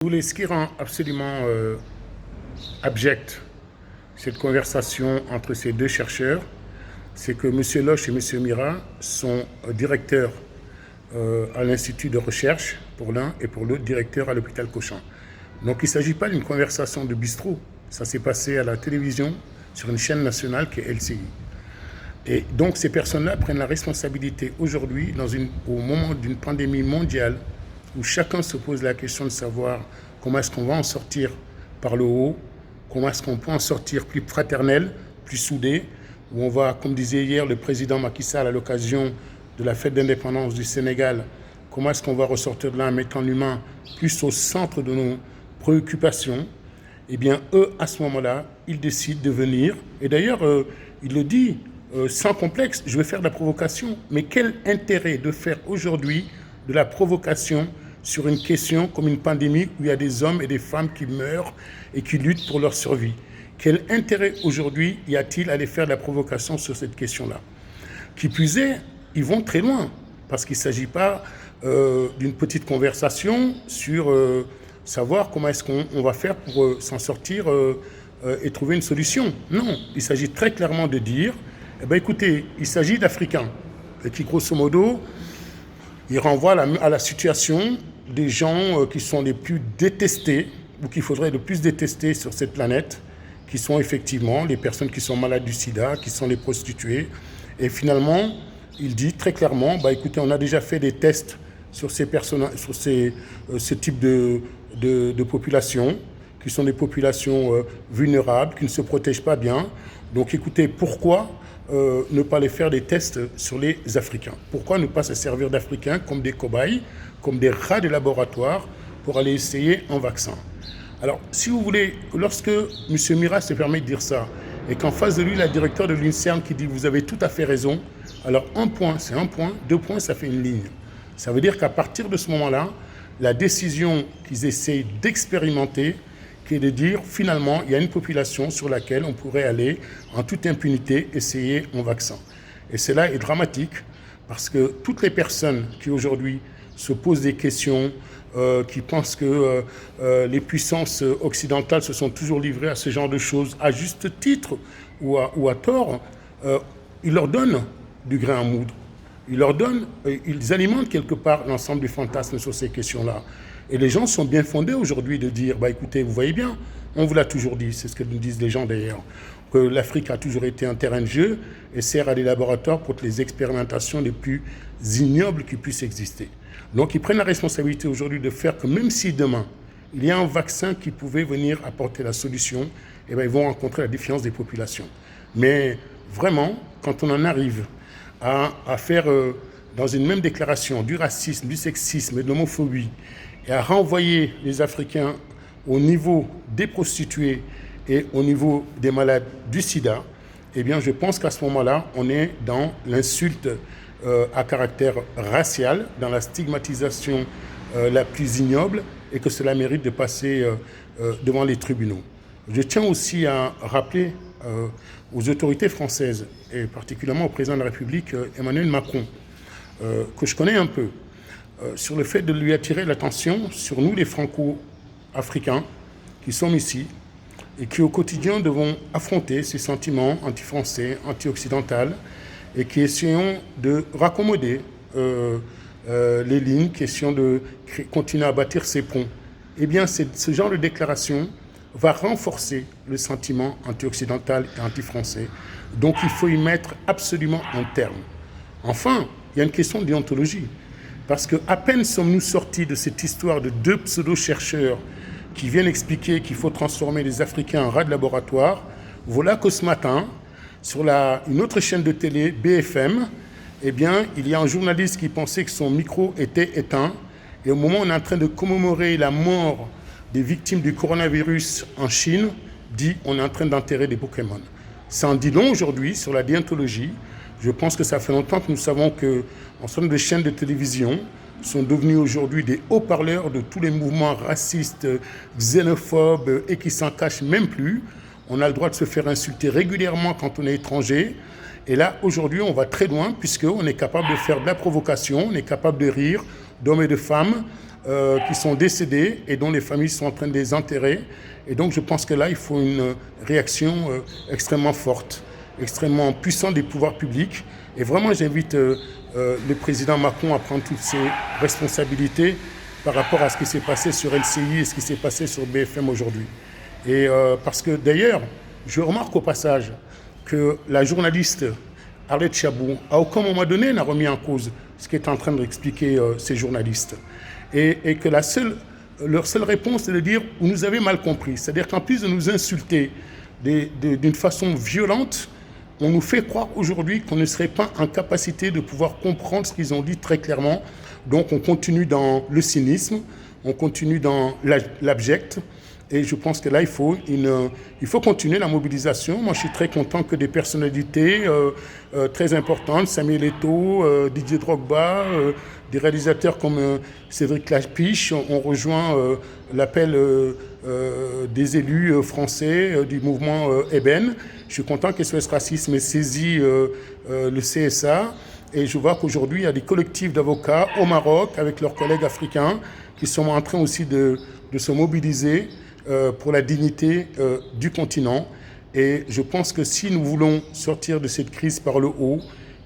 Ce qui rend absolument abjecte cette conversation entre ces deux chercheurs, c'est que M. Loche et M. Mira sont directeurs à l'Institut de recherche pour l'un et pour l'autre directeur à l'hôpital Cochin. Donc il ne s'agit pas d'une conversation de bistrot, ça s'est passé à la télévision sur une chaîne nationale qui est LCI. Et donc ces personnes-là prennent la responsabilité aujourd'hui, au moment d'une pandémie mondiale, où chacun se pose la question de savoir comment est-ce qu'on va en sortir par le haut, comment est-ce qu'on peut en sortir plus fraternel, plus soudé, où on va, comme disait hier le président Macky Sall à l'occasion de la fête d'indépendance du Sénégal, comment est-ce qu'on va ressortir de là en mettant l'humain plus au centre de nos préoccupations. Eh bien, eux, à ce moment-là, ils décident de venir. Et d'ailleurs, il le dit sans complexe, je vais faire de la provocation. Mais quel intérêt de faire aujourd'hui de la provocation sur une question comme une pandémie où il y a des hommes et des femmes qui meurent et qui luttent pour leur survie. Quel intérêt aujourd'hui y a-t-il à aller faire de la provocation sur cette question-là? Qui plus est, ils vont très loin, parce qu'il ne s'agit pas d'une petite conversation sur savoir comment est-ce qu'on va faire pour s'en sortir et trouver une solution. Non, il s'agit très clairement de dire, écoutez, il s'agit d'Africains, et qui grosso modo, il renvoie à la situation des gens qui sont les plus détestés, ou qu'il faudrait le plus détester sur cette planète, qui sont effectivement les personnes qui sont malades du sida, qui sont les prostituées. Et finalement, il dit très clairement, écoutez, on a déjà fait des tests sur ces personnes, sur ce type de population, qui sont des populations vulnérables, qui ne se protègent pas bien. Donc écoutez, pourquoi ne pas les faire des tests sur les Africains? Pourquoi ne pas se servir d'Africains comme des cobayes, comme des rats de laboratoire pour aller essayer un vaccin? Alors, si vous voulez, lorsque M. Mira se permet de dire ça, et qu'en face de lui, la directeur de l'INSERM qui dit « vous avez tout à fait raison », alors un point, c'est un point, deux points, ça fait une ligne. Ça veut dire qu'à partir de ce moment-là, la décision qu'ils essayent d'expérimenter, qui est de dire finalement il y a une population sur laquelle on pourrait aller en toute impunité essayer un vaccin. Et cela est dramatique parce que toutes les personnes qui aujourd'hui se posent des questions, qui pensent que les puissances occidentales se sont toujours livrées à ce genre de choses à juste titre ou à tort, ils leur donnent du grain à moudre. Ils alimentent quelque part l'ensemble du fantasme sur ces questions-là. Et les gens sont bien fondés aujourd'hui de dire, écoutez, vous voyez bien, on vous l'a toujours dit, c'est ce que nous disent les gens d'ailleurs, que l'Afrique a toujours été un terrain de jeu et sert à des laboratoires pour les expérimentations les plus ignobles qui puissent exister. Donc ils prennent la responsabilité aujourd'hui de faire que même si demain, il y a un vaccin qui pouvait venir apporter la solution, ils vont rencontrer la défiance des populations. Mais vraiment, quand on en arrive à faire dans une même déclaration du racisme, du sexisme et de l'homophobie, et à renvoyer les Africains au niveau des prostituées et au niveau des malades du sida, eh bien je pense qu'à ce moment-là, on est dans l'insulte à caractère racial, dans la stigmatisation la plus ignoble, et que cela mérite de passer devant les tribunaux. Je tiens aussi à rappeler aux autorités françaises, et particulièrement au président de la République, Emmanuel Macron, que je connais un peu, sur le fait de lui attirer l'attention sur nous les franco-africains qui sommes ici et qui au quotidien devons affronter ces sentiments anti-français, anti-occidentaux et qui essayons de raccommoder les lignes, question de continuer à bâtir ces ponts. Eh bien, ce genre de déclaration va renforcer le sentiment anti-occidental et anti-français. Donc, il faut y mettre absolument un terme. Enfin, il y a une question de déontologie. Parce qu'à peine sommes-nous sortis de cette histoire de deux pseudo-chercheurs qui viennent expliquer qu'il faut transformer les Africains en rats de laboratoire, voilà que ce matin, sur une autre chaîne de télé, BFM, eh bien, il y a un journaliste qui pensait que son micro était éteint. Et au moment où on est en train de commémorer la mort des victimes du coronavirus en Chine, dit on est en train d'enterrer des Pokémon. Ça en dit long aujourd'hui sur la déontologie. Je pense que ça fait longtemps que nous savons qu'un certain nombre de chaînes de télévision sont devenues aujourd'hui des haut-parleurs de tous les mouvements racistes, xénophobes et qui s'en cachent même plus. On a le droit de se faire insulter régulièrement quand on est étranger. Et là, aujourd'hui, on va très loin puisqu'on est capable de faire de la provocation, on est capable de rire d'hommes et de femmes qui sont décédés et dont les familles sont en train de les enterrer. Et donc je pense que là, il faut une réaction extrêmement forte, extrêmement puissante des pouvoirs publics. Et vraiment, j'invite le président Macron à prendre toutes ses responsabilités par rapport à ce qui s'est passé sur LCI et ce qui s'est passé sur BFM aujourd'hui. Et parce que d'ailleurs, je remarque au passage que la journaliste Arlette Chabot, à aucun moment donné, n'a remis en cause ce qu'est en train d'expliquer ces journalistes. Et que leur seule réponse, c'est de dire « vous nous avez mal compris ». C'est-à-dire qu'en plus de nous insulter d'une façon violente, on nous fait croire aujourd'hui qu'on ne serait pas en capacité de pouvoir comprendre ce qu'ils ont dit très clairement. Donc on continue dans le cynisme, on continue dans l'abject. Et je pense que là, il faut continuer la mobilisation. Moi, je suis très content que des personnalités très importantes, Samuel Eto'o, Didier Drogba, des réalisateurs comme Cédric Lapiche ont rejoint l'appel des élus français du mouvement Eben. Je suis content que SOS Racisme ait saisi le CSA. Et je vois qu'aujourd'hui, il y a des collectifs d'avocats au Maroc avec leurs collègues africains qui sont en train aussi de se mobiliser pour la dignité du continent. Et je pense que si nous voulons sortir de cette crise par le haut,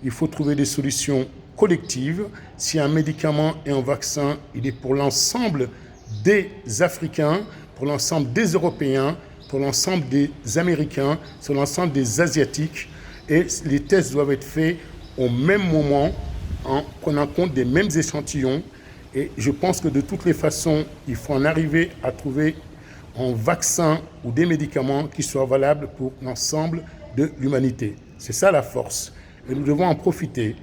il faut trouver des solutions collectives. Si un médicament et un vaccin, il est pour l'ensemble des Africains, pour l'ensemble des Européens, pour l'ensemble des Américains, sur l'ensemble des Asiatiques. Et les tests doivent être faits au même moment, en prenant compte des mêmes échantillons. Et je pense que de toutes les façons, il faut en arriver à trouver un vaccin ou des médicaments qui soient valables pour l'ensemble de l'humanité. C'est ça la force. Et nous devons en profiter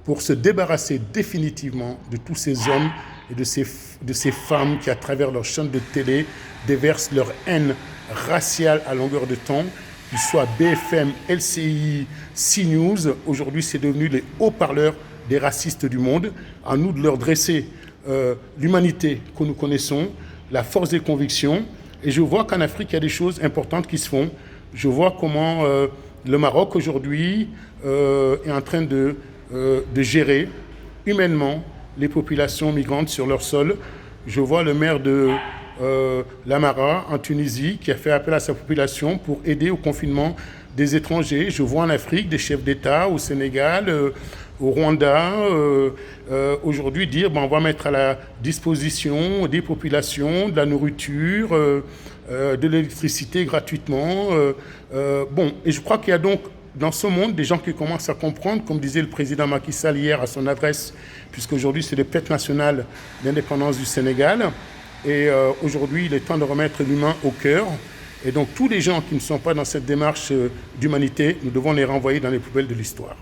pour se débarrasser définitivement de tous ces hommes et de ces femmes qui, à travers leur chaîne de télé, déversent leur haine raciale à longueur de temps, qu'ils soient BFM, LCI, CNews. Aujourd'hui, c'est devenu les haut-parleurs des racistes du monde. À nous de leur dresser l'humanité que nous connaissons, la force des convictions. Et je vois qu'en Afrique, il y a des choses importantes qui se font. Je vois comment le Maroc, aujourd'hui, est en train de gérer humainement les populations migrantes sur leur sol. Je vois le maire de Lamara, en Tunisie, qui a fait appel à sa population pour aider au confinement des étrangers. Je vois en Afrique des chefs d'État, au Sénégal, au Rwanda, aujourd'hui dire on va mettre à la disposition des populations de la nourriture, de l'électricité gratuitement. Et je crois qu'il y a donc dans ce monde des gens qui commencent à comprendre, comme disait le président Macky Sall hier à son adresse, puisqu'aujourd'hui c'est le fête nationale d'indépendance du Sénégal. Et aujourd'hui, il est temps de remettre l'humain au cœur. Et donc tous les gens qui ne sont pas dans cette démarche d'humanité, nous devons les renvoyer dans les poubelles de l'histoire.